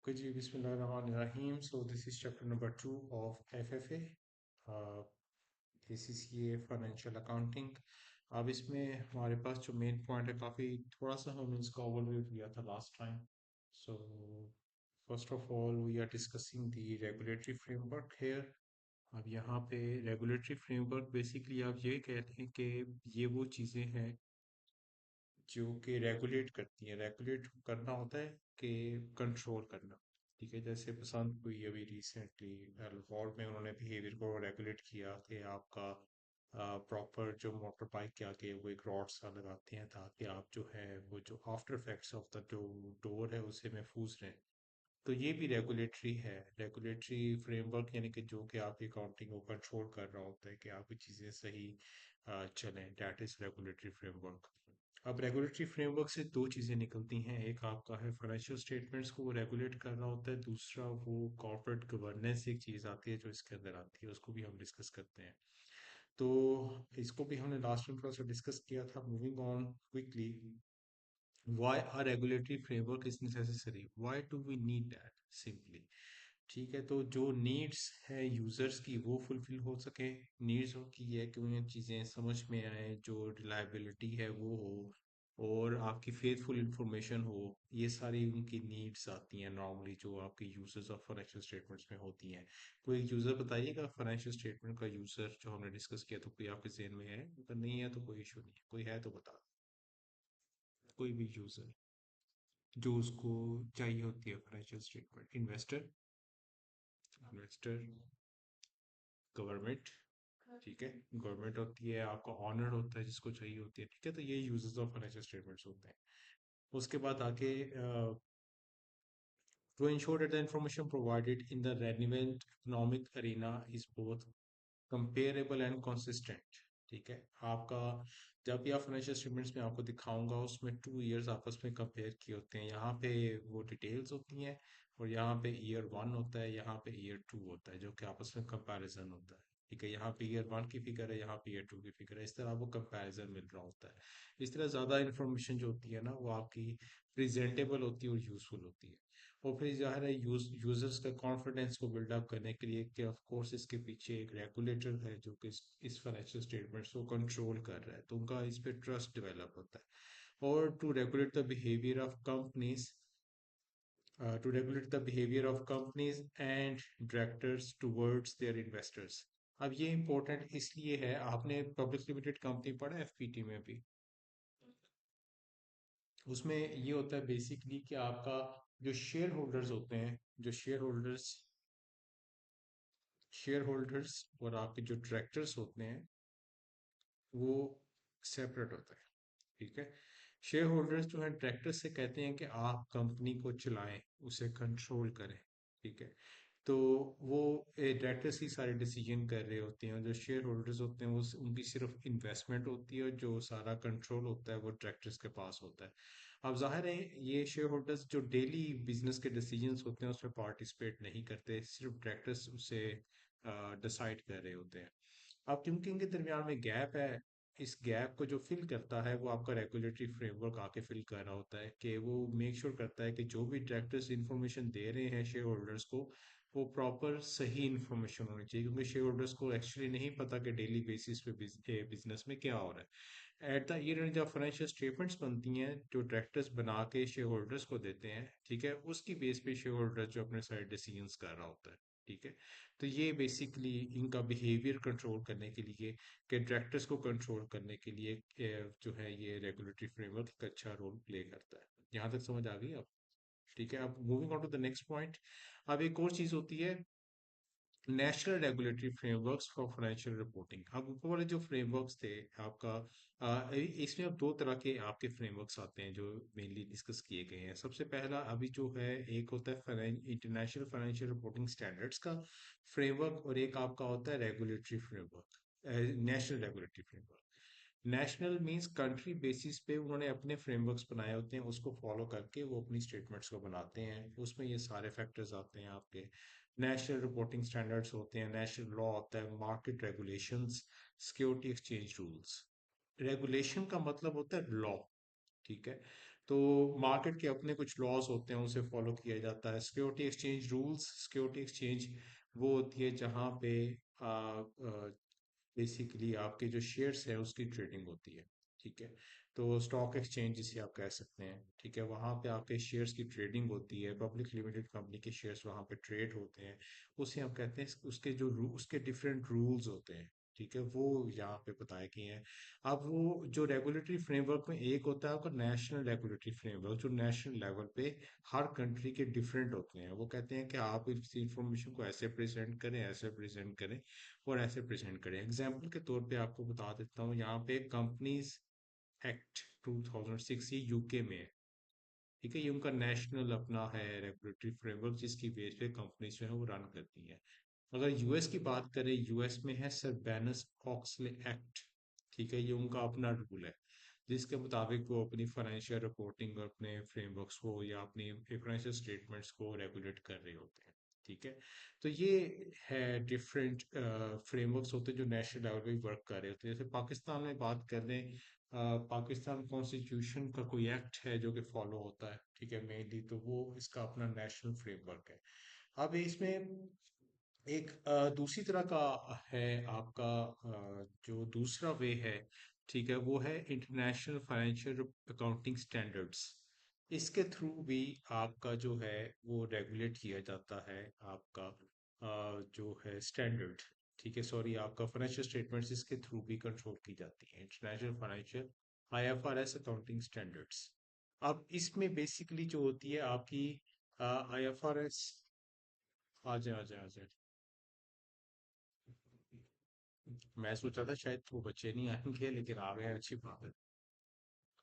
Okay, ji, Bismillahirrahmanirrahim. So this is chapter number 2 of FFA, uh, ACCA Financial Accounting. अब इसमें हमारे पास जो main point है काफ़ी थोड़ा सा हमने इसका ओवरव्यू लिया था last time. So first of all we are discussing the regulatory framework here. अब यहाँ पे regulatory framework बेसिकली आप ये कहते हैं कि ये वो चीज़ें हैं जो कि रेगुलेट करती हैं. रेगुलेट करना होता है कि कंट्रोल करना. ठीक है, जैसे पसंद हुई अभी रिसेंटली लाहौर में उन्होंने बिहेवियर को रेगुलेट किया कि आपका प्रॉपर जो मोटर बाइक के आगे वो एक रॉड सा लगाते हैं ताकि आप जो है वो जो after effects of the door है उससे महफूज रहें. तो ये भी रेगुलेटरी है. रेगुलेटरी फ्रेमवर्क यानी कि जो कि आपकी अकाउंटिंग को कंट्रोल कर रहा होता है कि आपकी चीज़ें सही चलें. That is regulatory framework. अब रेगुलेटरी फ्रेमवर्क से दो चीज़ें निकलती हैं. एक आपका है फाइनेंशियल स्टेटमेंट्स को वो रेगुलेट कर रहा होता है. दूसरा वो कॉर्पोरेट गवर्नेंस एक चीज़ आती है जो इसके अंदर आती है, उसको भी हम डिस्कस करते हैं. तो इसको भी हमने लास्ट में थोड़ा सा डिस्कस किया था. Moving on quickly, why a regulatory framework is necessary, why do we need that simply. ठीक है, तो जो नीड्स है यूजर्स की वो फुलफिल हो सके. नीड्स की है कि उन्हें चीज़ें समझ में आए, जो रिलायबिलिटी है वो हो और आपकी फेथफुल इंफॉर्मेशन हो. ये सारी उनकी नीड्स आती हैं नॉर्मली जो आपके यूजर्स ऑफ फाइनेंशियल स्टेटमेंट्स में होती हैं. कोई यूज़र बताइएगा फाइनेंशियल स्टेटमेंट का यूज़र जो हमने डिस्कस किया, तो कोई आपके जहन में है? अगर नहीं है तो कोई इशू नहीं है, कोई है तो बता. कोई भी यूज़र जो उसको चाहिए होती है financial statement. Investor, investor, government. ठीक है, गवर्नमेंट होती है, आपका ऑनर होता है जिसको चाहिए होती है. ठीक है, तो ये यूजेस ऑफ फाइनेंशियल स्टेटमेंट्स होते हैं. उसके बाद आके to ensure that the information provided in the relevant economic arena is both comparable and consistent. ठीक है, आपका जब भी आप फाइनेंशियल स्टेटमेंट्स में आपको दिखाऊंगा उसमें 2 ईयर्स आपस में कंपेयर किए होते हैं. यहाँ पे वो डिटेल्स होती हैं और यहाँ पे ईयर 1 होता है, यहाँ पे ईयर 2 होता है जो कि आपस में कंपैरिजन होता है. ठीक है, यहाँ पे ईयर 1 की फिगर है, यहाँ पे ईयर 2 की फिगर है. इस तरह आपको कंपैरिजन मिल रहा होता है. इस तरह ज़्यादा इन्फॉर्मेशन जो होती है ना वो आपकी प्रेजेंटेबल होती है और यूजफुल होती है. और फिर ज़ाहिर है यूजर्स का कॉन्फिडेंस को बिल्डअप करने के लिए कि ऑफ कोर्स इसके पीछे एक रेगुलेटर है जो कि इस फाइनेंशियल स्टेटमेंट्स को कंट्रोल कर रहा है, तो उनका इस पे ट्रस्ट डेवलप होता है. और to regulate the behaviour of companies, to regulate the behaviour of companies and directors towards their investors. अब ये इंपॉर्टेंट इसलिए है, आपने पब्लिक लिमिटेड कंपनी पढ़ा है एफपीटी में भी. उसमें ये होता है बेसिकली कि आपका जो शेयर होल्डर्स होते हैं, जो शेयर होल्डर्स और आपके जो डायरेक्टर्स होते हैं वो सेपरेट होता है. ठीक है, शेयर होल्डर्स जो है डायरेक्टर्स से कहते हैं कि आप कंपनी को चलाएं, उसे कंट्रोल करें. ठीक है, तो वो डायरेक्टर्स ही सारे डिसीजन कर रहे होते हैं और जो शेयर होल्डर्स होते हैं वो उनकी सिर्फ इन्वेस्टमेंट होती है और जो सारा कंट्रोल होता है वो डायरेक्टर्स के पास होता है. अब जाहिर है ये शेयर होल्डर्स जो डेली बिजनेस के डिसीजंस होते हैं उसमें पार्टिसिपेट नहीं करते, सिर्फ डायरेक्टर्स उसे डिसाइड कर रहे होते हैं. अब क्योंकि इनके दरमियान में गैप है, इस गैप को जो फिल करता है वो आपका रेगुलेटरी फ्रेमवर्क आके फिल कर रहा होता है कि वो मेक श्योर करता है कि जो भी डायरेक्टर्स इंफॉर्मेशन दे रहे हैं शेयर होल्डर्स को वो प्रॉपर सही इंफॉर्मेशन होनी चाहिए, क्योंकि शेयर होल्डर्स को एक्चुअली नहीं पता कि डेली बेसिस पे बिजनेस में क्या हो रहा है. एट द ईयर एंड जब फाइनेंशियल स्टेटमेंट्स बनती हैं जो डायरेक्टर्स बना के शेयर होल्डर्स को देते हैं, ठीक है, उसकी बेस पे शेयर होल्डर जो अपने सारे डिसीजंस कर रहा होता है. ठीक है, तो ये बेसिकली इनका बिहेवियर कंट्रोल करने के लिए, के डायरेक्टर्स को कंट्रोल करने के लिए जो है ये रेगुलेटरी फ्रेमवर्क एक अच्छा रोल प्ले करता है. यहाँ तक समझ आ गई अब? ठीक है, अब moving on to the next point. अब एक और चीज होती है national regulatory frameworks for financial reporting. अब ऊपर वाले जो फ्रेमवर्क्स थे आपका, इसमें अब दो तरह के आपके फ्रेमवर्क्स आते हैं जो मेनली डिस्कस किए गए हैं. सबसे पहला अभी जो है एक होता है इंटरनेशनल फाइनेंशियल रिपोर्टिंग स्टैंडर्ड्स का फ्रेमवर्क और एक आपका होता है regulatory framework, national regulatory framework. National means country basis पे उन्होंने अपने फ्रेमवर्क्स बनाए होते हैं, उसको फॉलो करके वो अपनी स्टेटमेंट्स को बनाते हैं. उसमें ये सारे फैक्टर्स आते हैं आपके. नेशनल रिपोर्टिंग स्टैंडर्ड्स होते हैं, नेशनल लॉ होता है, market regulations, security exchange rules. Regulation का मतलब होता है लॉ. ठीक है, तो मार्केट के अपने कुछ लॉज होते हैं, उसे फॉलो किया जाता है। Security exchange rules, security exchange वो होती है जहाँ पे बेसिकली आपके जो शेयर्स है उसकी ट्रेडिंग होती है। ठीक है, तो स्टॉक एक्सचेंज जिसे आप कह सकते हैं, ठीक है, वहाँ पे आपके शेयर्स की ट्रेडिंग होती है, पब्लिक लिमिटेड कंपनी के शेयर्स वहाँ पे ट्रेड होते हैं। उसे हम कहते हैं, उसके जो उसके डिफरेंट रूल्स होते हैं, ठीक है, वो यहाँ पे बताए गए हैं। अब वो जो रेगुलेटरी फ्रेमवर्क में एक होता है आपका नेशनल रेगुलेटरी फ्रेमवर्क, जो नेशनल लेवल पे हर कंट्री के डिफरेंट होते हैं। वो कहते हैं कि आप इस इंफॉर्मेशन को ऐसे प्रेजेंट करें, ऐसे प्रेजेंट करें और ऐसे प्रेजेंट करें। एग्जाम्पल के तौर पे आपको बता देता हूँ, यहाँ पे कंपनीज एक्ट 2006 ये यूके में है। ठीक है, ये उनका नेशनल अपना है रेगुलेटरी फ्रेमवर्क, जिसकी बेस पे कंपनी जो है वो रन करती है। अगर यूएस की बात करें, यूएस में है सर्बेनस ऑक्सले एक्ट। ठीक है, ये उनका अपना रूल है, जिसके मुताबिक वो अपनी फाइनेंशियल रिपोर्टिंग और अपने फ्रेमवर्क्स को या अपनी फाइनेंशियल स्टेटमेंट्स को रेगुलेट कर रहे होते हैं। ठीक है, तो ये है डिफरेंट फ्रेमवर्क्स होते हैं जो नेशनल लेवल पे वर्क कर रहे होते हैं। जैसे पाकिस्तान में बात कर रहे हैं, पाकिस्तान कॉन्स्टिट्यूशन का कोई एक्ट है जो कि फॉलो होता है, ठीक है, मेनली तो वो इसका अपना नेशनल फ्रेमवर्क है। अब इसमें एक दूसरी तरह का है आपका, जो दूसरा वे है, ठीक है, वो है इंटरनेशनल फाइनेंशियल अकाउंटिंग स्टैंडर्ड्स। इसके थ्रू भी आपका जो है वो रेगुलेट किया जाता है आपका जो है स्टैंडर्ड। ठीक है, सॉरी, आपका फाइनेंशियल स्टेटमेंट्स इसके थ्रू भी कंट्रोल की जाती है, international financial IFRS accounting standards. अब इसमें बेसिकली जो होती है आपकी आईएफआरएस, आ जाए आ जाए आ जाए। मैं सोचा था शायद वो बच्चे नहीं आएंगे, लेकिन आ गए, अच्छी बात है।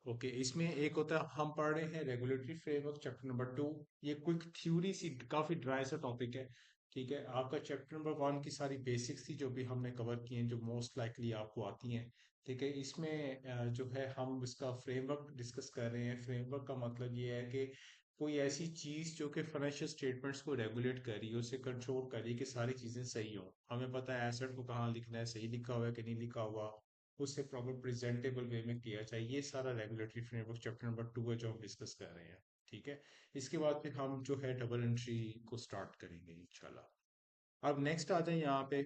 ओके, इसमें एक होता है, हम पढ़ रहे हैं रेगुलेटरी फ्रेमवर्क चैप्टर नंबर 2। ये क्विक थ्योरी सी, काफी ड्राई सा टॉपिक है। ठीक है, आपका चैप्टर नंबर 1 की सारी बेसिक्स थी जो भी हमने कवर की हैं, जो मोस्ट लाइकली आपको आती हैं। ठीक है, इसमें जो है हम इसका फ्रेमवर्क डिस्कस कर रहे हैं। फ्रेमवर्क का मतलब ये है कि कोई ऐसी चीज जो कि फाइनेंशियल स्टेटमेंट्स को रेगुलेट कर रही है, उसे कंट्रोल कर रही है कि सारी चीजें सही हो। हमें पता है एसेट को कहाँ लिखना है, सही लिखा हुआ है कि नहीं लिखा हुआ, उससे प्रॉपर प्रेजेंटेबल वे में किया जाए। ये सारा रेगुलेटरी फ्रेमवर्क चैप्टर नंबर 2 है जो हम डिस्कस कर रहे हैं। ठीक है, इसके बाद फिर हम जो है डबल एंट्री को स्टार्ट करेंगे इंशाल्लाह। अब नेक्स्ट आ जाए यहाँ पे।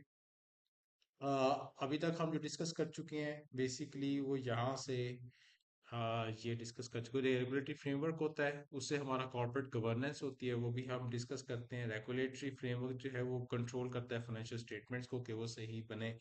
अ, अभी तक हम जो डिस्कस कर चुके हैं बेसिकली वो यहाँ से, हाँ, ये डिस्कस कर चुके हैं। रेगुलेटरी फ्रेमवर्क होता है, उससे हमारा कॉर्पोरेट गवर्नेंस होती है, वो भी हम डिस्कस करते हैं। रेगुलेटरी फ्रेमवर्क जो है वो कंट्रोल करता है फाइनेंशियल स्टेटमेंट्स को कि वो सही बने।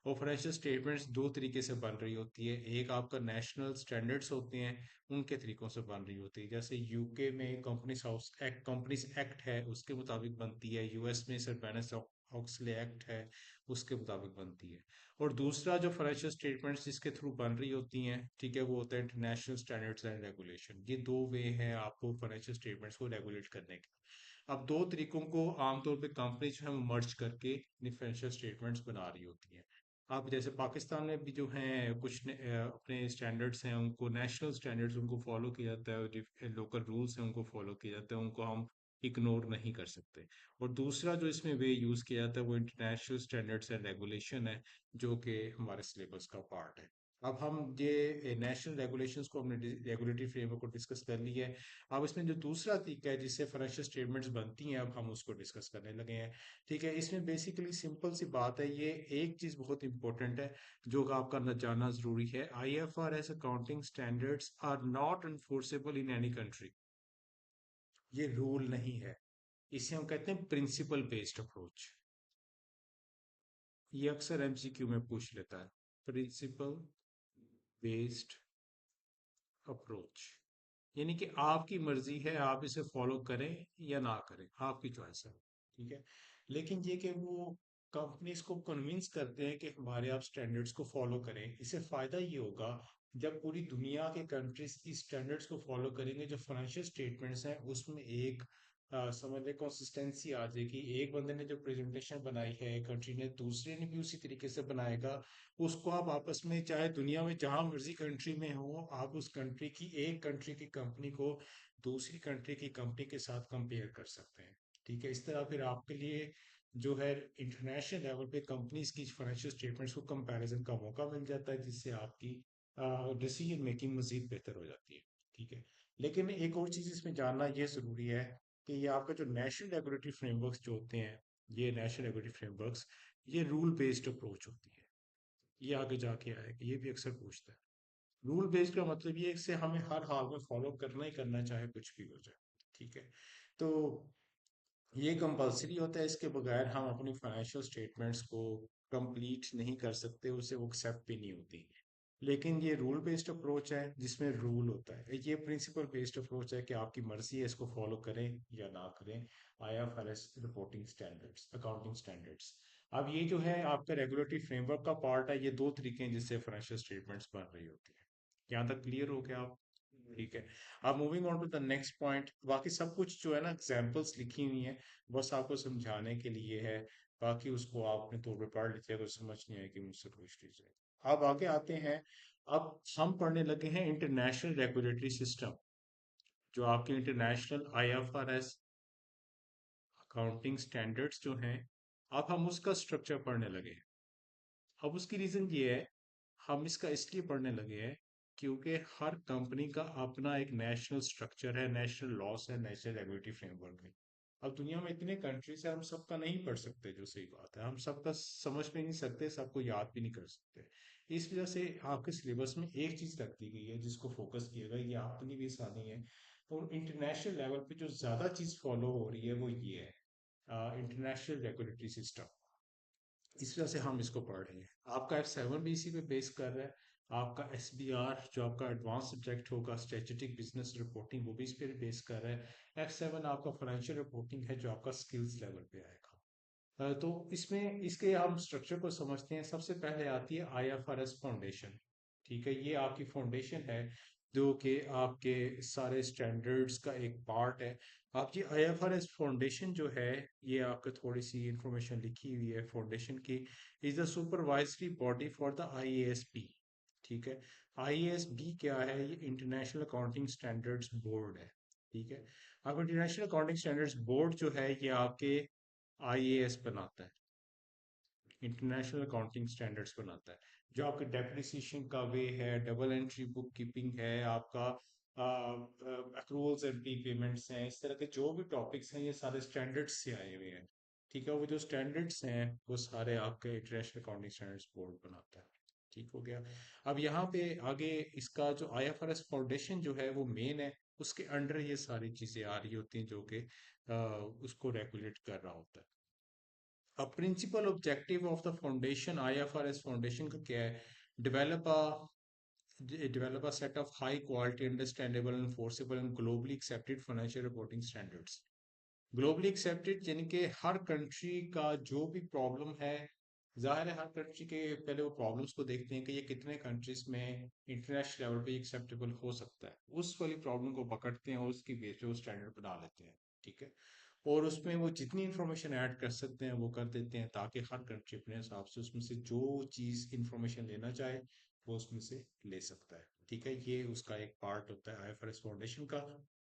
और फाइनेंशियल स्टेटमेंट्स दो तरीके से बन रही होती है, एक आपका नेशनल स्टैंडर्ड्स होते हैं, उनके तरीकों से बन रही होती है। जैसे यूके में companies house act, companies act है, उसके मुताबिक बनती है। यूएस में सरबेनस ऑक्सले एक्ट है, उसके मुताबिक बनती है। और दूसरा जो फाइनेंशियल स्टेटमेंट्स जिसके थ्रू बन रही होती हैं, ठीक है, वो होता है इंटरनेशनल स्टैंडर्ड्स एंड रेगुलेशन। ये दो वे हैं आपको फाइनेंशियल स्टेटमेंट्स को रेगुलेट करने के। अब दो तरीकों को आमतौर पे कंपनी जो है मर्ज करके फाइनेंशियल स्टेटमेंट्स बना रही होती है। अब जैसे पाकिस्तान में भी जो हैं कुछ अपने स्टैंडर्ड्स हैं, उनको नेशनल स्टैंडर्ड्स उनको फॉलो किया जाता है, और लोकल रूल्स हैं उनको फॉलो किया जाता है, उनको हम इग्नोर नहीं कर सकते। और दूसरा जो इसमें वे यूज़ किया जाता है वो इंटरनेशनल स्टैंडर्ड्स एंड रेगुलेशन है, जो कि हमारे सिलेबस का पार्ट है। अब हम ये नेशनल रेगुलेशंस को, हमने रेगुलेटरी फ्रेमवर्क को डिस्कस कर लिया है। अब इसमें जो दूसरा तरीका है जिससे फाइनेंशियल स्टेटमेंट्स बनती हैं, अब हम उसको डिस्कस करने लगे हैं। ठीक है, इसमें बेसिकली सिंपल सी बात है, ये एक चीज बहुत इंपॉर्टेंट है जो कि आपका न जानना जरूरी है। IFRS accounting standards are not enforceable in any country. ये रूल नहीं है, इसे हम कहते हैं प्रिंसिपल बेस्ड अप्रोच। ये अक्सर एमसीक्यू में पूछ लेता है, प्रिंसिपल बेस्ड अप्रोच, यानी कि आपकी मर्जी है, आप इसे फॉलो करें या ना करें, आपकी चॉइस है। ठीक है, लेकिन ये कि वो कंपनीज को कन्विंस करते हैं कि हमारे आप स्टैंडर्ड्स को फॉलो करें। इससे फायदा ये होगा, जब पूरी दुनिया के कंट्रीज इस स्टैंडर्ड्स को फॉलो करेंगे, जो फाइनेंशियल स्टेटमेंट्स हैं उसमें एक समझ ले कंसिस्टेंसी आ जाएगी। एक बंदे ने जो प्रेजेंटेशन बनाई है कंट्री ने, दूसरे ने भी उसी तरीके से बनाएगा। उसको आप आपस में, चाहे दुनिया में जहां मर्जी कंट्री में हो, आप उस कंट्री की, एक कंट्री की कंपनी को दूसरी कंट्री की कंपनी के साथ कंपेयर कर सकते हैं। ठीक है, इस तरह फिर आपके लिए जो है इंटरनेशनल लेवल पे कंपनीज की फाइनेंशियल स्टेटमेंट्स को कंपैरिजन का मौका मिल जाता है, जिससे आपकी डिसीजन मेकिंग मजीद बेहतर हो जाती है। ठीक है, लेकिन एक और चीज़ इसमें जानना ये ज़रूरी है कि ये आपका जो नेशनल रेगुलेटरी फ्रेमवर्क्स जो होते हैं, ये नेशनल रेगुलेटरी फ्रेमवर्क्स, ये रूल बेस्ड अप्रोच होती है। ये आगे जाके आएगा, ये भी अक्सर पूछता है। रूल बेस्ड का मतलब ये है कि इसे हमें हर हाल में फॉलो करना ही करना, चाहे कुछ भी हो जाए। ठीक है। तो ये कंपलसरी होता है, इसके बगैर हम अपनी फाइनेंशियल स्टेटमेंट्स को कंप्लीट नहीं कर सकते, उसे वो एक्सेप्ट भी नहीं होती। लेकिन ये रूल बेस्ड अप्रोच है जिसमें रूल होता है, ये प्रिंसिपल बेस्ड अप्रोच है कि आपकी मर्जी है इसको फॉलो करें या ना करें। IFRS reporting standards, accounting standards. अब ये जो है आपका रेगुलेटरी फ्रेमवर्क का पार्ट है, ये दो तरीके हैं जिससे फाइनेंशियल स्टेटमेंट्स बन रही होती है। यहाँ तक क्लियर हो गया आप? ठीक है। अब moving on to the next point, बाकी सब कुछ जो है ना एग्जांपल्स लिखी हुई हैं, बस आपको समझाने के लिए है। बाकी उसको आपने तौर पे पढ़ लीजिए, अगर समझ नहीं आएगी मुझसे पूछ लीजिए। अब आगे आते हैं। अब हम पढ़ने लगे हैं इंटरनेशनल रेगुलेटरी सिस्टम, जो आपके इंटरनेशनल आईएफआरएस अकाउंटिंग स्टैंडर्ड्स जो हैं, अब हम उसका स्ट्रक्चर पढ़ने लगे हैं। अब उसकी रीजन ये है, हम इसका इसलिए पढ़ने लगे हैं क्योंकि हर कंपनी का अपना एक नेशनल स्ट्रक्चर है, नेशनल लॉस है, नेशनल रेगुलेटरी फ्रेमवर्क है। अब दुनिया में इतने कंट्रीज है, हम सबका नहीं पढ़ सकते, जो सही बात है, हम सबका समझ भी नहीं सकते, सबको याद भी नहीं कर सकते। इस वजह से आपके सिलेबस में एक चीज रख दी गई है जिसको फोकस किया गया, ये आपने भी आसानी है। और इंटरनेशनल लेवल पे जो ज्यादा चीज फॉलो हो रही है वो ये है, इंटरनेशनल रेगुलेटरी सिस्टम। इस वजह से हम इसको पढ़ रहे हैं। आपका F7 भी इसी पे बेस कर रहा है। आपका SBR जो आपका एडवांस सब्जेक्ट होगा, स्ट्रेटेजिक बिजनेस रिपोर्टिंग, वो भी इस पे बेस कर रहा है। F7 आपका फाइनेंशियल रिपोर्टिंग है जो आपका स्किल्स लेवल पे आएगा। तो इसमें इसके हम स्ट्रक्चर को समझते हैं। सबसे पहले आती है आईएफआरएस फाउंडेशन। ठीक है, ये आपकी फाउंडेशन है जो कि आपके सारे स्टैंडर्ड्स का एक पार्ट है। आपकी आईएफआरएस फाउंडेशन जो है, ये आपको थोड़ी सी इंफॉर्मेशन लिखी हुई है फाउंडेशन की। Is the supervisory body for the IASB. ठीक है। आईएएसबी क्या है? ये इंटरनेशनल अकाउंटिंग स्टैंडर्ड्स बोर्ड है। ठीक है। अब इंटरनेशनल अकाउंटिंग स्टैंडर्ड्स बोर्ड जो है, ये आपके आईएएस बनाता है, इंटरनेशनल अकाउंटिंग स्टैंडर्ड्स बनाता है। जो आपके डेप्रिसिएशन का वे है, डबल एंट्री बुक कीपिंग है, आपका अक्रूवल्स एंड प्री पेमेंट्स हैं, इस तरह के जो भी टॉपिक्स हैं, ये सारे स्टैंडर्ड्स से आए हुए हैं। ठीक है। वो जो स्टैंडर्ड्स हैं वो सारे आपके इंटरनेशनल अकाउंटिंग स्टैंडर्ड्स बोर्ड बनाता है। ठीक हो गया। अब यहाँ पे आगे इसका जो आईएफआरएस फाउंडेशन जो है वो मेन है, उसके अंडर ये सारी चीजें आ रही होती हैं जो कि उसको रेगुलेट कर रहा होता है। अब principal objective of the foundation, IFRS foundation का क्या है? Develop develop a set of high quality, understandable, enforceable and globally accepted financial reporting standards. Globally accepted यानी कि हर कंट्री का जो भी प्रॉब्लम है, जाहिर है हर कंट्री के पहले वो प्रॉब्लम्स को देखते हैं कि ये कितने कंट्रीज में इंटरनेशनल लेवल पे एक्सेप्टेबल हो सकता है, उस वाली प्रॉब्लम को पकड़ते हैं और उसकी बेस पे वो स्टैंडर्ड बना लेते हैं। ठीक है। और उसमें वो जितनी इंफॉर्मेशन ऐड कर सकते हैं वो कर देते हैं, ताकि हर कंट्री अपने हिसाब से उसमें से जो चीज़ इंफॉर्मेशन लेना चाहे वो उसमें से ले सकता है। ठीक है, ये उसका एक पार्ट होता है आईएफआरएस फाउंडेशन का।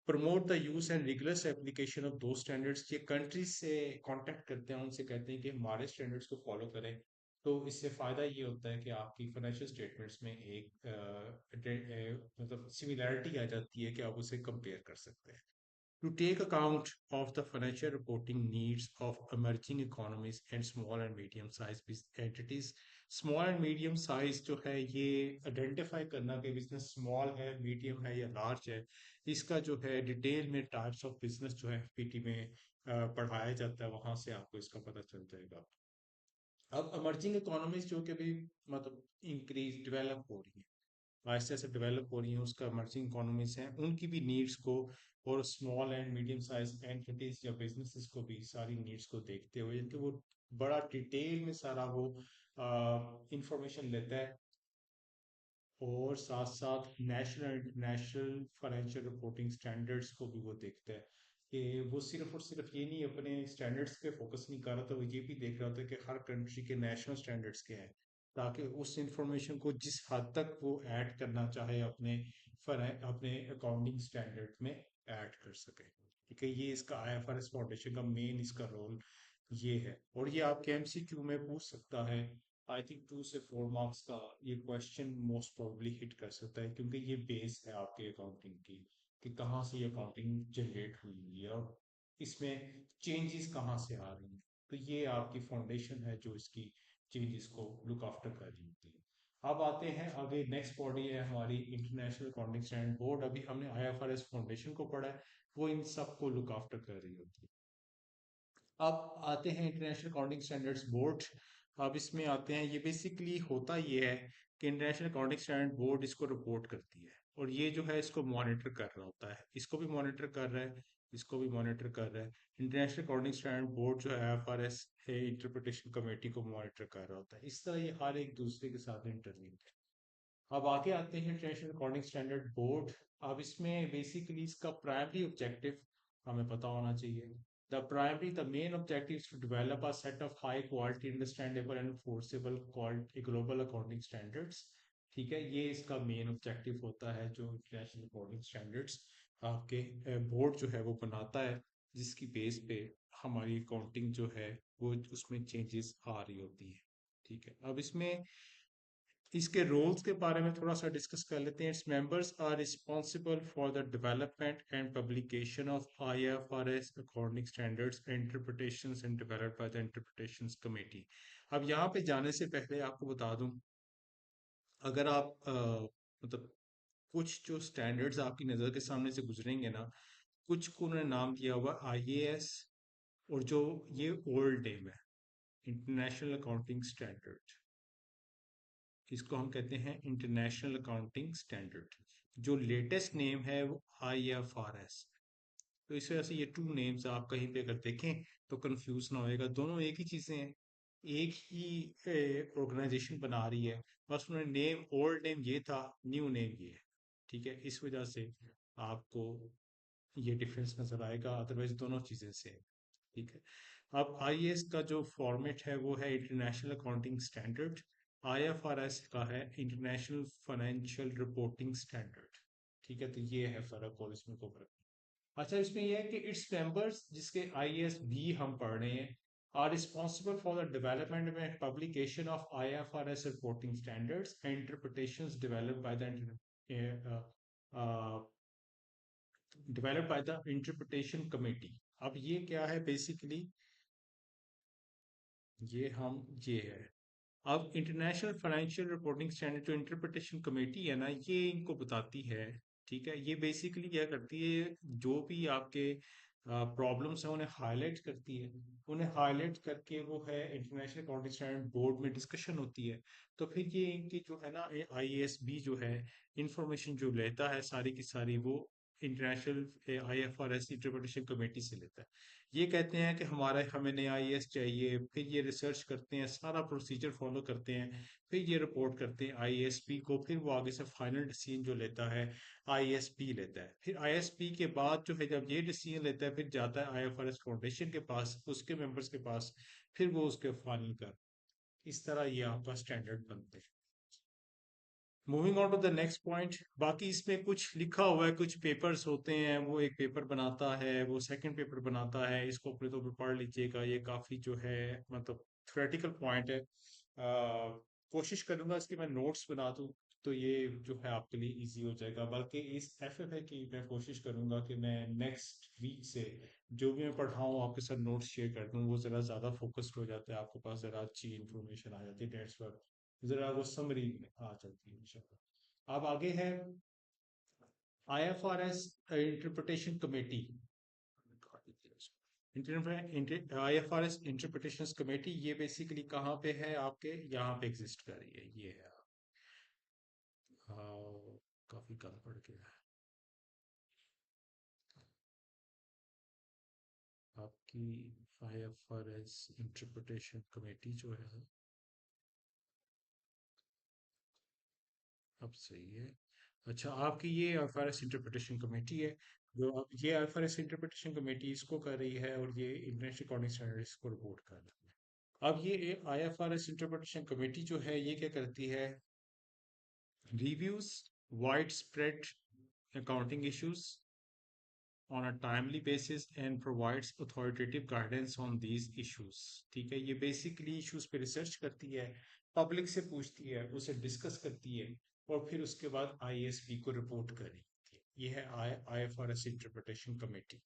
Promote the use and rigorous application of दो स्टैंडर्ड्स, ये कंट्रीज से कांटेक्ट करते हैं, उनसे कहते हैं कि हमारे स्टैंडर्ड्स को फॉलो करें। तो इससे फायदा ये होता है कि आपकी फाइनेंशियल स्टेटमेंट्स में एक मतलब सिमिलैरिटी आ जाती है कि आप उसे कंपेयर कर सकते हैं। To take account of the financial reporting needs of emerging economies and small and medium sized entities. Small and medium size जो है, ये आइडेंटिफाई करना कि बिजनेस स्मॉल है, मीडियम है या लार्ज है, इसका जो है डिटेल में टाइप्स ऑफ बिजनेस जो है पीटी में पढ़ाया जाता है, वहां से आपको इसका पता चल जाएगा। अब इमर्जिंग इकोनॉमीज जो कि भी मतलब इंक्रीज डेवलप हो रही है, आहिस्ते आहिस्ते डेवलप हो रही हैं, उसका इमर्जिंग इकोनॉमीज हैं, उनकी भी नीड्स को और small and medium size entities या बिजनेसेस को भी सारी नीड्स को देखते हुए, इनके वो बड़ा डिटेल में सारा वो इंफॉर्मेशन लेता है। और साथ साथ national international financial reporting standards को भी वो देखता है कि वो सिर्फ और सिर्फ ये नहीं अपने स्टैंडर्ड्स पे फोकस नहीं कर रहा था, वो ये भी देख रहा था कि हर कंट्री के नेशनल स्टैंडर्ड्स क्या है, ताकि उस इंफॉर्मेशन को जिस हद तक वो ऐड करना चाहे अपने अपने अकाउंटिंग स्टैंडर्ड में ऐड कर सके। ठीक है, ये इसका आईएफआरएस फाउंडेशन का मेन इसका रोल ये है। और ये आपके एमसीक्यू में पूछ सकता है। आई थिंक 2 से 4 मार्क्स का ये क्वेश्चन मोस्ट प्रोबेबली हिट कर सकता है, क्योंकि ये बेस है आपके अकाउंटिंग की। कि कहाँ से ये अकाउंटिंग जनरेट हुई है और इसमें चेंजेस कहाँ से आ रही हैं। तो ये आपकी फाउंडेशन है जो इसकी चेंजेस को लुक आफ्टर कर रही होती है। अब आते हैं आगे, नेक्स्ट बॉडी है हमारी इंटरनेशनल अकाउंटिंग स्टैंडर्ड बोर्ड। अभी हमने आईएफआरएस फाउंडेशन को पढ़ा है, वो इन सब को लुक आफ्टर कर रही होती है। अब आते हैं इंटरनेशनल अकाउंटिंग स्टैंडर्ड्स बोर्ड। अब इसमें आते हैं, ये बेसिकली होता ये है कि इंटरनेशनल अकाउंटिंग स्टैंडर्ड बोर्ड इसको रिपोर्ट करती है और ये जो है इसको मॉनिटर कर रहा होता है, इसको भी मॉनिटर कर रहा है, इसको भी मॉनिटर कर रहा है। इंटरनेशनल अकाउंटिंग स्टैंडर्ड बोर्ड जो है आईएफआरएस है इंटरप्रिटेशन कमेटी को मॉनिटर कर रहा होता है। इस तरह ये हर एक दूसरे के साथ इंटरलिंक है। अब आगे आते हैं इंटरनेशनल अकाउंटिंग स्टैंडर्ड बोर्ड। अब इसमें बेसिकली इसका प्राइमरी ऑब्जेक्टिव हमें पता होना चाहिए। The main objective is to develop a set of high quality, understandable and enforceable global accounting standards। ठीक है, ये इसका मेन ऑब्जेक्टिव होता है जो इंटरनेशनल अकाउंटिंग स्टैंडर्ड्स आपके बोर्ड जो है वो बनाता है, जिसकी बेस पे हमारी अकाउंटिंग जो है वो उसमें चेंजेस आ रही होती है। ठीक है, अब इसमें इसके रोल्स के बारे में थोड़ा सा डिस्कस कर लेते हैं। Its members are responsible for the development and publication of IFRS according standards interpretations and developed by the interpretations committee. अब यहाँ पे जाने से पहले आपको बता दूं, अगर आप मतलब कुछ जो स्टैंडर्ड्स आपकी नज़र के सामने से गुजरेंगे ना, कुछ को उन्होंने नाम दिया हुआ आईएएस, और जो ये ओल्ड नेम है इंटरनेशनल अकाउंटिंग स्टैंडर्ड, इसको हम कहते हैं इंटरनेशनल अकाउंटिंग स्टैंडर्ड। जो लेटेस्ट नेम है वो आईएफआरएस। तो इस वजह से ये टू नेम्स आप कहीं पे अगर देखें तो कंफ्यूज ना होएगा, दोनों एक ही चीजें हैं, एक ही ऑर्गेनाइजेशन बना रही है, बस उन्होंने नेम, ओल्ड नेम ये था, न्यू नेम ये है। ठीक है, इस वजह से आपको ये डिफरेंस नजर आएगा, अदरवाइज दोनों चीजें सेम। ठीक है, अब आईएएस का जो फॉर्मेट है वो है इंटरनेशनल अकाउंटिंग स्टैंडर्ड, आईएफआरएस का है इंटरनेशनल फाइनेंशियल रिपोर्टिंग स्टैंडर्ड। ठीक है, तो ये है फर्क और इसमें को फर्क। अच्छा, इसमें यह है कि इट्स मेंबर्स, जिसके आईएएस भी हम पढ़ रहे हैं, are responsible for the development and publication of IFRS reporting standards and interpretations developed by the interpretation committee. अब ये क्या है बेसिकली, ये हम ये है, अब इंटरनेशनल फाइनेंशियल रिपोर्टिंग स्टैंडर्ड जो इंटरप्रिटेशन कमेटी है ना, ये इनको बताती है। ठीक है, ये बेसिकली क्या करती है, जो भी आपके प्रॉब्लम्स हैं उन्हें हाईलाइट करती है, उन्हें हाईलाइट करके वो है इंटरनेशनल अकाउंटिंग स्टैंडर्ड बोर्ड में डिस्कशन होती है। तो फिर ये इनकी जो है ना आईएएसबी जो है, इंफॉर्मेशन जो लेता है सारी की सारी वो इंटरनेशनल आईएफआरएस इंटरप्रिटेशन कमेटी से लेता है। ये कहते हैं कि हमारा हमें नया आईएएस चाहिए, फिर ये रिसर्च करते हैं, सारा प्रोसीजर फॉलो करते हैं, फिर ये रिपोर्ट करते हैं आईएएसपी को, फिर वो आगे से फाइनल डिसीजन जो लेता है आईएसपी लेता है। फिर आईएसपी के बाद जो है जब ये डिसीजन लेता है फिर जाता है आईएफआरएस फाउंडेशन के पास, उसके मेंबर्स के पास, फिर वो उसके फाइनल कर, इस तरह ये आपका स्टैंडर्ड बनते हैं। Moving on to the next point, बाकी इसमें कुछ लिखा हुआ है, कुछ पेपर्स होते हैं, वो एक पेपर बनाता है, वो सेकंड पेपर बनाता है, इसको अपने तौर पर पढ़ लीजिएगा, ये काफी जो है मतलब थ्योरेटिकल पॉइंट है। कोशिश करूंगा इसके मैं नोट्स बना दूं, तो ये जो है आपके लिए इजी हो जाएगा। बल्कि इस एफएफ है कि मैं कोशिश करूंगा कि मैं नेक्स्ट वीक से जो भी मैं पढ़ाऊँ आपके साथ नोट्स शेयर कर दूं, वो जरा ज्यादा फोकस्ड हो जाता है, आपके पास जरा अच्छी इंफॉर्मेशन आ जाती है, डेट्स जरा वो समरी में आ जाती है इंशाल्लाह। अब आगे है IFRS interpretation committee. IFRS interpretation committee ये बेसिकली कहाँ पे है, आपके यहाँ पे एग्जिस्ट कर रही है, ये है। काफी कम पड़ गया है आपकी आईएफआरएस इंटरप्रिटेशन कमेटी जो है, अब सही है। अच्छा, आपकी ये आईएफआरएस इंटरप्रिटेशन कमेटी है, जो अब ये आईएफआरएस इंटरप्रिटेशन कमेटी इसको कर रही है और ये इंटरनेशनल अकाउंटिंग स्टैंडर्ड्स को रिपोर्ट कर रही है। अब ये आईएफआरएस इंटरप्रिटेशन कमेटी जो है ये क्या करती है, reviews wide spread accounting issues on a timely basis and provides authoritative guidance on these issues। ठीक है, ये बेसिकली इश्यूज पे रिसर्च करती है, पब्लिक से पूछती है, उसे डिस्कस करती है और फिर उसके बाद आईएसपी को रिपोर्ट करी। ये है IFRS इंटरप्रिटेशन कमेटी।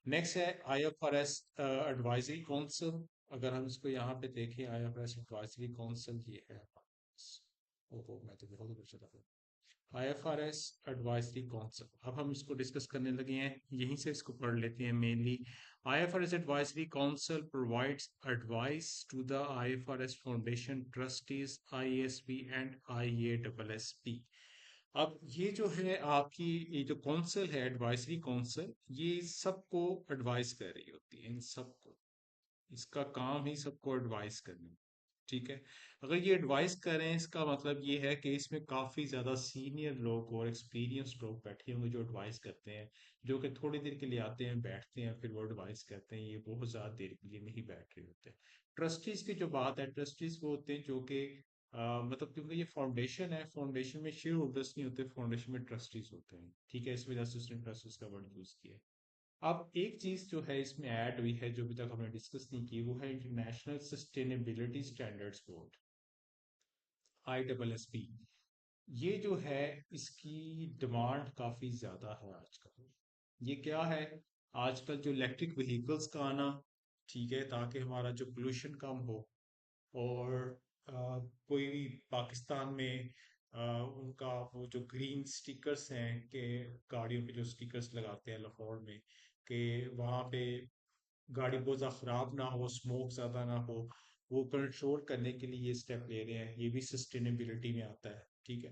नेक्स्ट है IFRS एडवाइजरी काउंसिल। अगर हम इसको यहाँ पे देखें, IFRS एडवाइजरी काउंसिल ये है। ओहो, मैं तो बहुत ऊपर चला गया। IFRS एडवाइजरी काउंसिल, अब हम इसको डिस्कस करने लगे हैं, यहीं से इसको पढ़ लेते हैं mainly. IFRS advisory council provides advice to the IFRS foundation trustees, IASB and IASSB। अब ये जो है आपकी, ये जो काउंसिल है एडवाइजरी काउंसिल, ये सबको एडवाइस कर रही होती है, इन सबको, इसका काम ही सबको एडवाइस करना। ठीक है। अगर ये एडवाइस करें, इसका मतलब ये है कि इसमें काफी ज्यादा सीनियर लोग और एक्सपीरियंस लोग बैठे होंगे जो एडवाइस करते हैं, जो कि थोड़ी देर के लिए आते हैं, बैठते हैं, फिर वो एडवाइस करते हैं, ये बहुत ज्यादा देर के लिए नहीं बैठ रहे होते। ट्रस्टीज की जो बात है, ट्रस्टीज वो होते हैं जो कि मतलब क्योंकि ये फाउंडेशन है, फाउंडेशन में शेयर होल्डर्स नहीं होते, फाउंडेशन में ट्रस्टीज होते हैं। ठीक है, इस वजह से उसने ट्रस्टीज का वर्ड यूज किया है। अब एक चीज जो है इसमें ऐड हुई है, जो अभी तक हमने डिस्कस नहीं की, वो है international sustainability standards board, ISSB। ये जो है, इसकी डिमांड काफी ज्यादा है आजकल। ये क्या है, आजकल जो इलेक्ट्रिक व्हीकल्स का आना, ठीक है, ताकि हमारा जो पोल्यूशन कम हो, और कोई भी पाकिस्तान में उनका वो जो ग्रीन स्टिकर्स हैं, कि गाड़ियों पे जो स्टिकर्स लगाते हैं लाहौर में, कि वहाँ पे गाड़ी बहुत ज़्यादा खराब ना हो, स्मोक ज़्यादा ना हो, वो कंट्रोल करने के लिए ये स्टेप ले रहे हैं। ये भी सस्टेनेबिलिटी में आता है। ठीक है,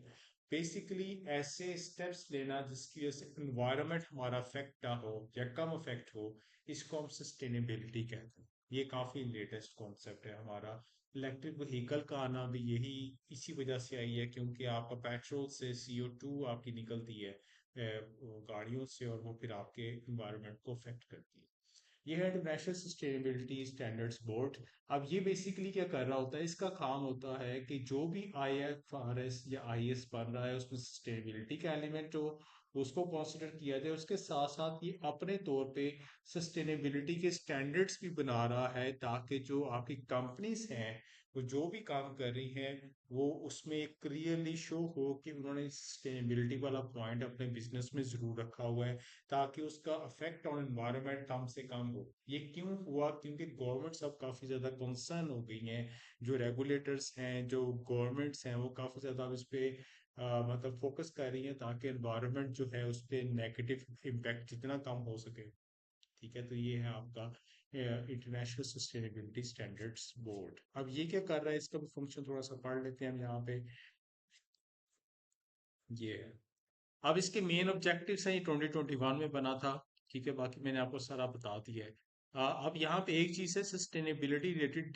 बेसिकली ऐसे स्टेप्स लेना जिसकी वजह से इन्वायरमेंट हमारा अफेक्ट ना हो या कम अफेक्ट हो, इसको हम सस्टेनेबिलिटी कहते हैं। ये काफ़ी लेटेस्ट कॉन्सेप्ट है हमारा। इलेक्ट्रिक व्हीकल का आना भी यही इसी वजह से आई है, क्योंकि आपका पेट्रोल से CO2 आपकी निकलती है वो गाड़ियों से, और वो फिर आपके इन्वायरमेंट को अफेक्ट करती है। ये है इंटरनेशनल सस्टेनेबिलिटी स्टैंडर्ड्स बोर्ड। अब ये बेसिकली क्या कर रहा होता है, इसका काम होता है कि जो भी IFRS या IS बन रहा है, उसमें सस्टेनेबिलिटी का एलिमेंट हो, उसको कंसिडर किया जाए। उसके साथ साथ ये अपने तौर पे सस्टेनेबिलिटी के स्टैंडर्ड्स भी बना रहा है, ताकि जो आपकी कंपनीज हैं, वो जो भी काम कर रही हैं, वो उसमें एक क्लियरली शो हो कि उन्होंने सस्टेनेबिलिटी वाला पॉइंट अपने बिजनेस में जरूर रखा हुआ है, ताकि उसका इफेक्ट ऑन एनवायरनमेंट कम से कम हो। ये क्यों हुआ, क्योंकि गवर्नमेंट्स अब काफी ज्यादा कंसर्न हो गई हैं, जो रेगुलेटर्स हैं, जो गवर्नमेंट्स हैं, वो काफी ज्यादा अब इस पे मतलब फोकस कर रही हैं, ताकि एनवायरनमेंट जो है उस पे नेगेटिव इम्पैक्ट जितना कम हो सके। ठीक है, तो ये है आपका इंटरनेशनल सस्टेनेबिलिटी स्टैंडर्ड्स बोर्ड। अब ये क्या कर रहा है, इसका भी फंक्शन थोड़ा सा पढ़ लेते हैं हम यहाँ पे। ये है, अब इसके मेन ऑब्जेक्टिव्स हैं, ये 2021 में बना था। ठीक है, बाकी मैंने आपको सारा बता दिया है। अब यहाँ पे एक चीज है, सस्टेनेबिलिटी रिलेटेड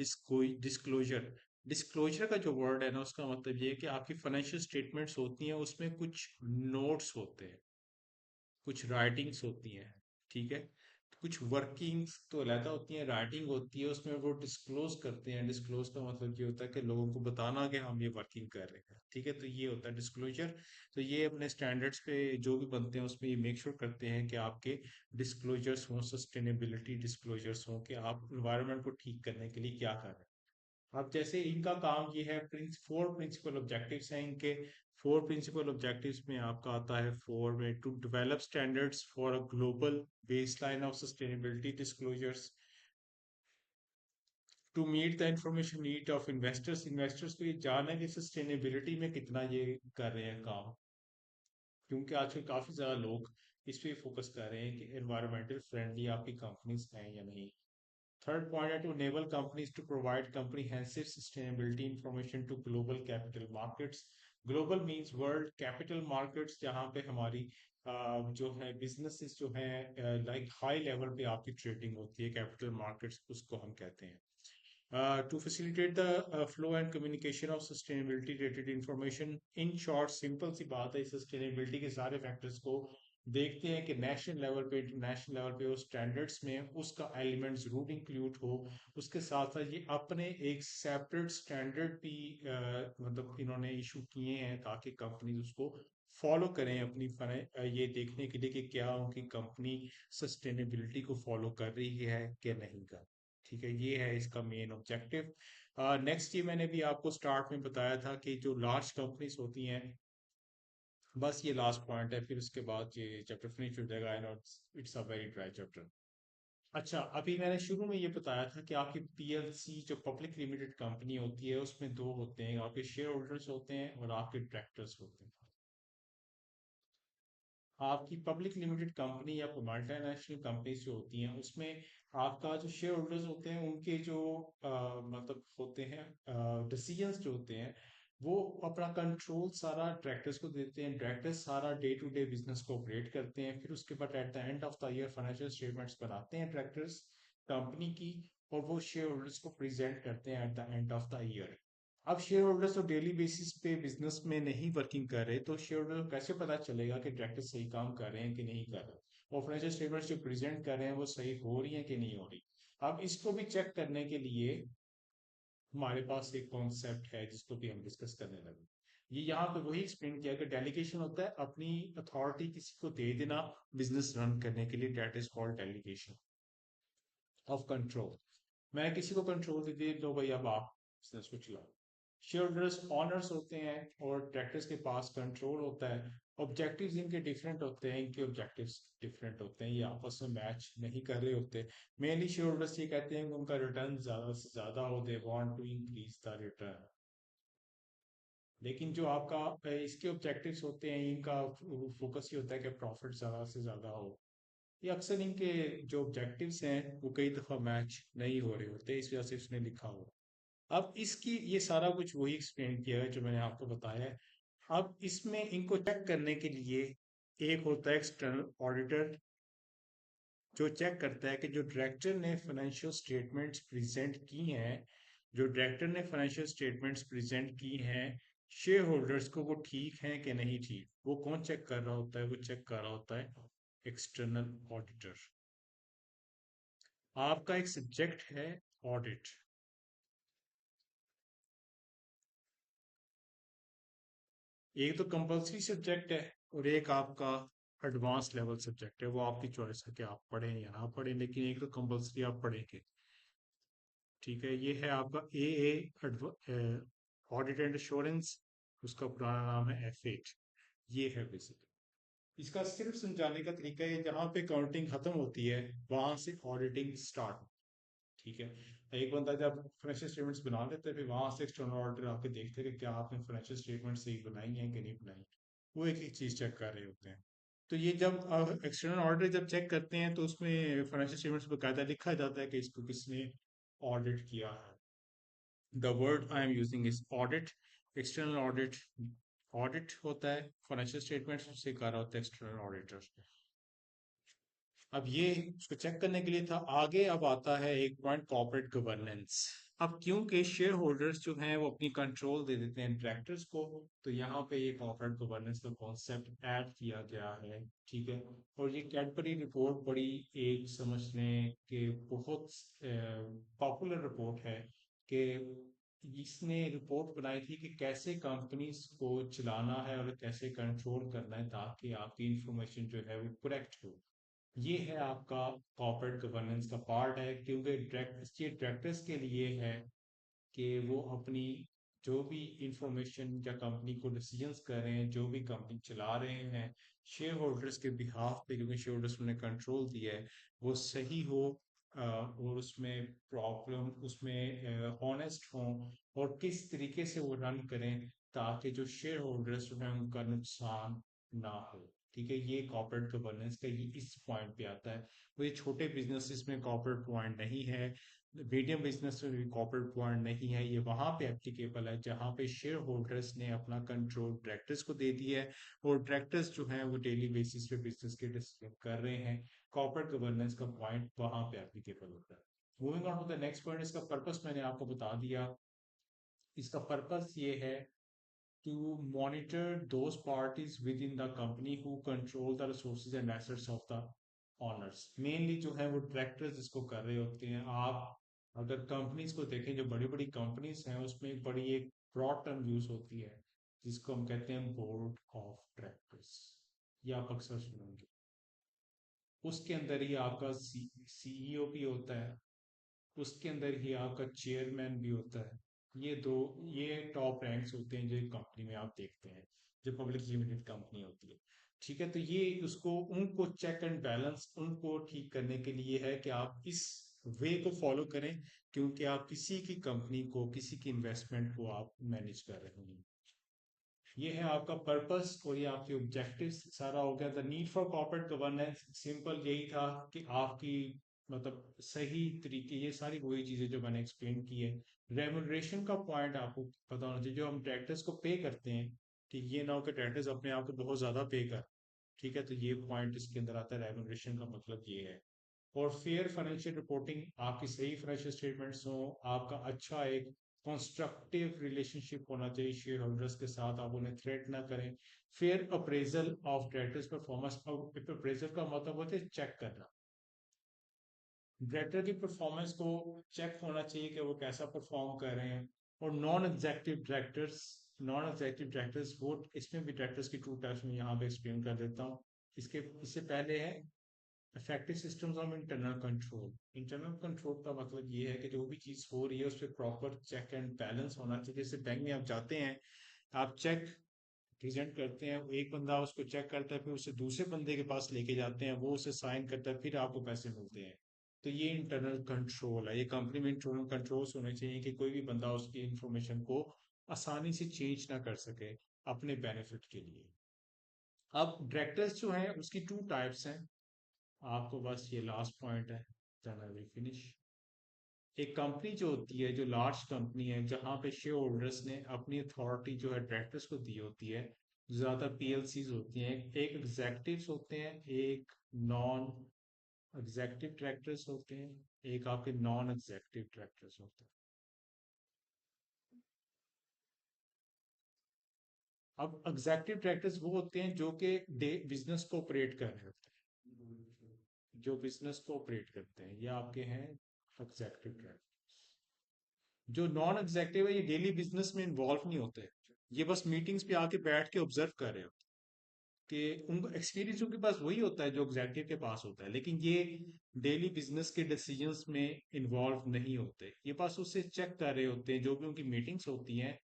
डिस्क्लोजर। डिस्क्लोजर का जो वर्ड है ना, उसका मतलब ये है कि आपकी फाइनेंशियल स्टेटमेंट्स होती हैं, उसमें कुछ नोट्स होते हैं, कुछ राइटिंग्स होती हैं। ठीक है, कुछ वर्किंग्स तो अलहदा होती हैं, राइटिंग होती है, उसमें वो डिस्क्लोज करते हैं। डिस्क्लोज का मतलब ये होता है कि लोगों को बताना कि हम ये वर्किंग कर रहे हैं। ठीक है, तो ये होता है डिस्क्लोजर। तो ये अपने स्टैंडर्ड्स पे जो भी बनते हैं, उसमें ये मेक श्योर करते हैं कि आपके डिस्क्लोजर्स हों, सस्टेनेबिलिटी डिस्क्लोजर्स हों, कि आप इन्वायरमेंट को ठीक करने के लिए क्या कर रहे हैं। अब जैसे इनका काम ये है, फोर प्रिंसिपल ऑब्जेक्टिव्स हैं इनके। फोर प्रिंसिपल ऑब्जेक्टिव्स में आपका आता है, फोर में, to develop standards for a global baseline of sustainability disclosures, to meet the information need of investors. Investors को ये जानना है कि सस्टेनेबिलिटी में कितना ये कर रहे हैं काम, क्योंकि आजकल काफी ज्यादा लोग इस पे फोकस कर रहे हैं कि एनवायरमेंटल फ्रेंडली आपकी कंपनीज हैं या नहीं। Third point है, to enable companies to provide comprehensive sustainability information to global capital markets. Global means world capital markets, जहाँ पे हमारी जो है बिजनेसेस जो हैं, लाइक हाई लेवल पे आपकी ट्रेडिंग होती है, कैपिटल मार्केट्स उसको हम कहते हैं। To facilitate the flow and communication of sustainability related information. In short, simple सी बात है, सस्टेनेबिलिटी के सारे फैक्टर्स को देखते हैं कि नेशनल लेवल पे, इंटरनेशनल लेवल पे, उस स्टैंडर्ड्स में उसका एलिमेंट जरूर इंक्लूड हो। उसके साथ साथ ये अपने एक सेपरेट स्टैंडर्ड भी मतलब इन्होंने इशू किए हैं, ताकि कंपनी उसको फॉलो करें अपनी ये देखने के लिए कि क्या उनकी कंपनी सस्टेनेबिलिटी को फॉलो कर रही है कि नहीं कर। ठीक है, ये है इसका मेन ऑब्जेक्टिव। नेक्स्ट, ये मैंने भी आपको स्टार्ट में बताया था कि जो लार्ज कंपनीज होती हैं, बस ये लास्ट पॉइंट है, फिर उसके बाद ये चैप्टर फिनिश हो जाएगा। I know it's a very dry chapter. अच्छा, अभी मैंने शुरू में ये बताया था कि आपकी पीएलसी जो पब्लिक लिमिटेड कंपनी होती है उसमें दो होते हैं, आपके शेयर होल्डर्स होते हैं और आपके डायरेक्टर्स होते हैं। आपकी पब्लिक लिमिटेड कंपनी या मल्टीनेशनल कंपनीज जो होती हैं उसमें आपका जो शेयर होल्डर्स होते हैं उनके जो मतलब होते हैं डिसीजंस जो होते हैं, वो अपना कंट्रोल सारा डायरेक्टर्स को देते हैं। डायरेक्टर्स सारा डे टू डे बिजनेस को ऑपरेट करते हैं, फिर उसके बाद at the end of the year financial statements बनाते हैं डायरेक्टर्स कंपनी की, और वो शेयर होल्डर्स को प्रेजेंट करते हैं at the end of the year. अब शेयर होल्डर्स तो डेली बेसिस पे बिजनेस में नहीं वर्किंग कर रहे, तो शेयर होल्डर को कैसे पता चलेगा कि डायरेक्टर सही काम कर रहे हैं कि नहीं कर रहे, और फाइनेंशियल स्टेटमेंट्स जो प्रेजेंट कर रहे हैं वो सही हो रही है कि नहीं हो रही। अब इसको भी चेक करने के लिए हमारे पास एक कॉन्सेप्ट है जिसको भी हम डिस्कस करने लगे। ये यहाँ पे वही एक्सप्लेन किया कि डेलीगेशन होता है अपनी अथॉरिटी किसी को दे देना बिजनेस रन करने के लिए, that is called delegation of control. मैं किसी को कंट्रोल दे दिया, लो भाई अब आप बिजनेस को चलाओ। शेयर होल्डर्स ऑनर्स होते हैं और डायरेक्टर्स के पास कंट्रोल होता है। ऑब्जेक्टिव्स इनके डिफरेंट होते हैं, इनके ऑब्जेक्टिव्स डिफरेंट होते हैं, ये आपस में मैच नहीं कर रहे होते। मेनली शेयर होल्डर्स ये कहते हैं कि उनका रिटर्न ज्यादा से ज्यादा हो, they want to increase the return. लेकिन जो आपका इसके ऑब्जेक्टिव्स होते हैं, इनका फोकस ये होता है कि प्रॉफिट ज्यादा से ज्यादा हो। ये अक्सर इनके जो ऑब्जेक्टिव्स हैं वो कई दफा मैच नहीं हो रहे होते, इस वजह से उसने लिखा हो। अब इसकी ये सारा कुछ वही एक्सप्लेन किया है जो मैंने आपको बताया है। अब इसमें इनको चेक करने के लिए एक होता है एक्सटर्नल ऑडिटर, जो चेक करता है कि जो डायरेक्टर ने फाइनेंशियल स्टेटमेंट्स प्रेजेंट की हैं, जो डायरेक्टर ने फाइनेंशियल स्टेटमेंट्स प्रेजेंट की हैं शेयर होल्डर्स को, वो ठीक हैं कि नहीं ठीक। वो कौन चेक कर रहा होता है? वो चेक कर रहा होता है एक्सटर्नल ऑडिटर। आपका एक सब्जेक्ट है ऑडिट। एक तो कंपलसरी सब्जेक्ट है और एक आपका एडवांस लेवल सब्जेक्ट है, वो आपकी चॉइस है कि आप पढ़ें या ना पढ़ें, लेकिन एक तो कंपलसरी आप पढ़ेंगे। ठीक है, ये है आपका ए ऑडिट एंड एश्योरेंस, उसका पुराना नाम है F8। ये है बेसिक इसका सिर्फ समझाने का तरीका है, जहाँ पे काउंटिंग खत्म होती है वहां से ऑडिटिंग स्टार्ट। ठीक है, एक बंदा जब फाइनेंशियल स्टेटमेंट्स बना लेते हैं, फिर वहां से एक्सटर्नल ऑडिटर आके देखते हैं कि क्या आपने फाइनेंशियल स्टेटमेंट सही बनाई है कि नहीं बनाई। वो एक एक चीज चेक कर रहे होते हैं। तो ये जब एक्सटर्नल ऑडिटर जब चेक करते हैं तो उसमें फाइनेंशियल स्टेटमेंट्स बकायदा लिखा जाता है कि इसको किसने ऑडिट किया है। The word I am using is audit. External audit, audit होता है फाइनेंशियल स्टेटमेंट्स, उसे कर रहा होता है एक्सटर्नल ऑडिटर। अब ये उसको चेक करने के लिए था। आगे अब आता है एक पॉइंट, कॉर्पोरेट गवर्नेंस। अब क्योंकि शेयर होल्डर्स जो हैं वो अपनी कंट्रोल दे देते हैं डायरेक्टर्स को, तो यहाँ पे ये कॉर्पोरेट गवर्नेंस का कॉन्सेप्ट ऐड किया गया है। ठीक है, और ये कैडबरी रिपोर्ट बड़ी एक समझ लें कि बहुत पॉपुलर रिपोर्ट है कि इसने रिपोर्ट बनाई थी कि कैसे कंपनीज को चलाना है और कैसे कंट्रोल करना है ताकि आपकी इंफॉर्मेशन जो है वो करेक्ट हो। ये है आपका कॉर्पोरेट गवर्नेंस का पार्ट है, क्योंकि डायरेक्ट ये डायरेक्टर्स के लिए है कि वो अपनी जो भी इंफॉर्मेशन या कंपनी को डिसीजंस कर रहे हैं, जो भी कंपनी चला रहे हैं शेयर होल्डर्स के बिहाफ पे, क्योंकि शेयर होल्डर्स ने कंट्रोल दिया है, वो सही हो, और उसमें प्रॉब्लम उसमें ऑनेस्ट हों, और किस तरीके से वो रन करें ताकि जो शेयर होल्डर्स जो है उनका नुकसान ना हो। ठीक है, ये कॉर्पोरेट गवर्नेंस का ये इस पॉइंट पे आता है। वो ये छोटे बिजनेसेस में कॉर्पोरेट पॉइंट नहीं है, मीडियम बिजनेस में भी कॉर्पोरेट पॉइंट नहीं है। ये वहां पे एप्लीकेबल है जहां पे शेयर होल्डर्स ने अपना कंट्रोल डायरेक्टर्स को दे दिया है, और डायरेक्टर्स जो हैं वो डेली बेसिस पे बिजनेस के डिसीजन कर रहे हैं। कॉर्पोरेट गवर्नेंस का पॉइंट वहां पे एप्लीकेबल होता है। Moving on to the next point, इसका पर्पस मैंने आपको बता दिया। इसका पर्पस ये है to monitor those parties within the company who control the resources and assets of the owners। Mainly जो है वो डायरेक्टर्स इसको कर रहे होते हैं। आप अगर कंपनीज को देखें, जो बड़ी बड़ी कंपनीज हैं उसमें एक बड़ी एक ब्रॉड टर्म यूज होती है जिसको हम कहते हैं बोर्ड ऑफ डायरेक्टर्स। ये आप अक्सर सुनेंगे। उसके अंदर ही आपका सीईओ भी होता है, उसके अंदर ही आपका चेयरमैन भी होता है। ये दो, ये टॉप रैंक्स होते हैं जो कंपनी में आप देखते हैं। जो पब्लिक लिमिटेड कंपनी होती है। ठीक है, तो ये उसको उनको चेक एंड बैलेंस उनको ठीक करने के लिए है कि आप इस वे को फॉलो करें, क्योंकि आप किसी की कंपनी को, किसी की इन्वेस्टमेंट को आप मैनेज कर रहे हैं। ये है आपका पर्पस और ये आपके ऑब्जेक्टिव्स, सारा हो गया। The need for corporate governance simple यही था कि आपकी मतलब सही तरीके, ये सारी वही चीजें जो मैंने एक्सप्लेन की है। रेमुनरेशन का पॉइंट आपको पता होना चाहिए, जो हम डायरेक्टर्स को पे करते हैं, ठीक, ये ना हो कि डायरेक्टर्स अपने आप को बहुत ज्यादा पे कर, ठीक है, तो ये पॉइंट इसके अंदर आता है। रेमुनरेशन का मतलब ये है। और फेयर फाइनेंशियल रिपोर्टिंग, आपकी सही फाइनेंशियल स्टेटमेंट्स हो, आपका अच्छा एक कंस्ट्रक्टिव रिलेशनशिप होना चाहिए शेयर होल्डर्स के साथ, आप उन्हें थ्रेट ना करें। Fair appraisal of directors performance, appraisal का मतलब होता है चेक करना, डायरेक्टर की परफॉर्मेंस को चेक होना चाहिए कि वो कैसा परफॉर्म कर रहे हैं। और नॉन एग्जेक्टिव डायरेक्टर्स वो, इसमें भी डायरेक्टर्स की टू टाइप्स में यहाँ पे एक्सप्लेन कर देता हूँ। इससे पहले है effective systems of internal control. Internal control का मतलब ये है कि जो भी चीज हो रही है उस पर प्रॉपर चेक एंड बैलेंस होना चाहिए। जैसे बैंक में आप जाते हैं, आप चेक प्रेजेंट करते हैं, एक बंदा उसको चेक करता है, फिर उसे दूसरे बंदे के पास लेके जाते हैं, वो उसे साइन करता है, फिर आपको पैसे मिलते हैं। तो ये इंटरनल कंट्रोल है। ये कंपनी में इंटरनल कंट्रोल्स होने चाहिए कि कोई भी बंदा उसकी इंफॉर्मेशन को आसानी से चेंज ना कर सके अपने बेनिफिट के लिए। अब डायरेक्टर्स जो हैं उसकी टू टाइप्स हैं। आपको बस ये लास्ट पॉइंट है, देन आई विल फिनिश। एक कंपनी जो होती है, जो लार्ज कंपनी है, जहां पे शेयर होल्डर्स ने अपनी अथॉरिटी जो है डायरेक्टर्स को दी होती है, ज्यादा पीएलसीज होती हैं, एक एग्जेक्टिव्स होते हैं, एक नॉन एग्जेक्टिव डायरेक्टर्स होते हैं, एक आपके नॉन एग्जेक्टिव डायरेक्टर्स होते हैं। अब एग्जेक्टिव डायरेक्टर्स वो होते हैं जो कि बिजनेस को ऑपरेट कर रहे होते हैं, जो बिजनेस को ऑपरेट करते हैं, ये आपके हैं एग्जेक्टिव डायरेक्टर। जो नॉन एग्जेक्टिव है, ये डेली बिजनेस में इन्वॉल्व नहीं होते, ये बस मीटिंग्स पे आके बैठ के ऑब्जर्व कर रहे होते हैं। कि उनको एक्सपीरियंस उनके पास वही होता है जो एग्जेक्टिव के पास होता है, लेकिन ये डेली बिजनेस के डिसीजंस में इन्वॉल्व नहीं होते, ये बस उससे चेक कर रहे होते हैं जो भी उनकी मीटिंग्स होती हैं।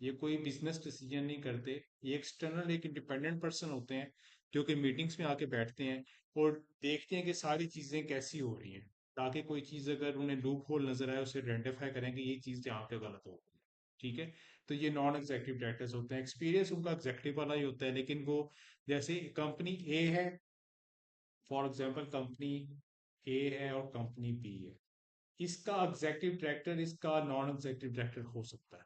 ये कोई बिजनेस डिसीजन नहीं करते, ये एक्सटर्नल एक इंडिपेंडेंट पर्सन होते हैं जो कि मीटिंग्स में आके बैठते हैं और देखते हैं कि सारी चीजें कैसी हो रही हैं, ताकि कोई चीज अगर उन्हें लूप होल नजर आए उसे आइडेंटिफाई करेंगे ये चीज यहाँ पे गलत हो गई। ठीक है, तो ये नॉन एग्जेक्टिव डायरेक्टर्स होते हैं। एक्सपीरियंस उनका एग्जेक्टिव वाला ही होता है, लेकिन वो जैसे कंपनी ए है, फॉर एग्जांपल कंपनी ए है और कंपनी बी है, इसका एग्जेक्टिव डायरेक्टर इसका नॉन एग्जेक्टिव डायरेक्टर हो सकता है।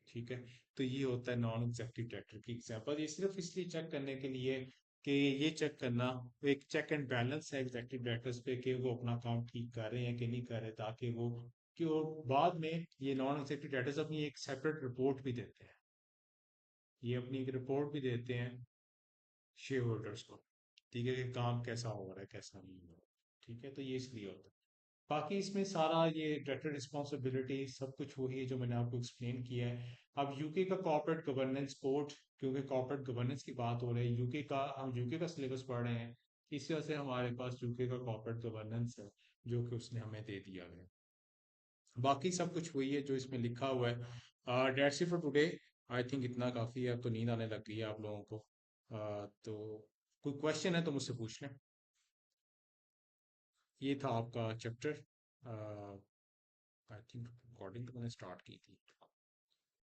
ठीक है, तो ये होता है नॉन एग्जेक्टिव डायरेक्टर की एग्जांपल। ये सिर्फ इसलिए चेक करने के लिए कि ये चेक करना एक चेक एंड बैलेंस है एग्जेक्टिव डायरेक्टर्स पे कि वो अपना काम ठीक कर रहे हैं कि नहीं कर रहे, ताकि वो कि वो बाद में ये नॉन एग्जेक्टिव डायरेक्टर्स अपनी एक सेपरेट रिपोर्ट भी देते हैं, ये अपनी एक रिपोर्ट भी देते हैं शेयर होल्डर्स को। ठीक है, कि काम कैसा हो रहा है कैसा नहीं हो रहा है। ठीक है, तो ये इसलिए होता है। बाकी इसमें सारा ये डायरेक्टर रिस्पॉन्सिबिलिटी सब कुछ वही है जो मैंने आपको एक्सप्लेन किया है। अब यूके का कॉर्पोरेट गवर्नेंस कोड, क्योंकि कॉर्पोरेट गवर्नेंस की बात हो रही है, यूके का हम यूके का सिलेबस पढ़ रहे हैं, इस वजह से हमारे पास यूके का कॉर्पोरेट गवर्नेंस है जो कि उसने हमें दे दिया है। बाकी सब कुछ वही है जो इसमें लिखा हुआ है। That's it for today. I think इतना काफ़ी है, अब तो नींद आने लग गई है आप लोगों को। तो कोई क्वेश्चन है तो मुझसे पूछ लें। ये था आपका चैप्टर। आई थिंक रिकॉर्डिंग तो मैंने स्टार्ट की थी।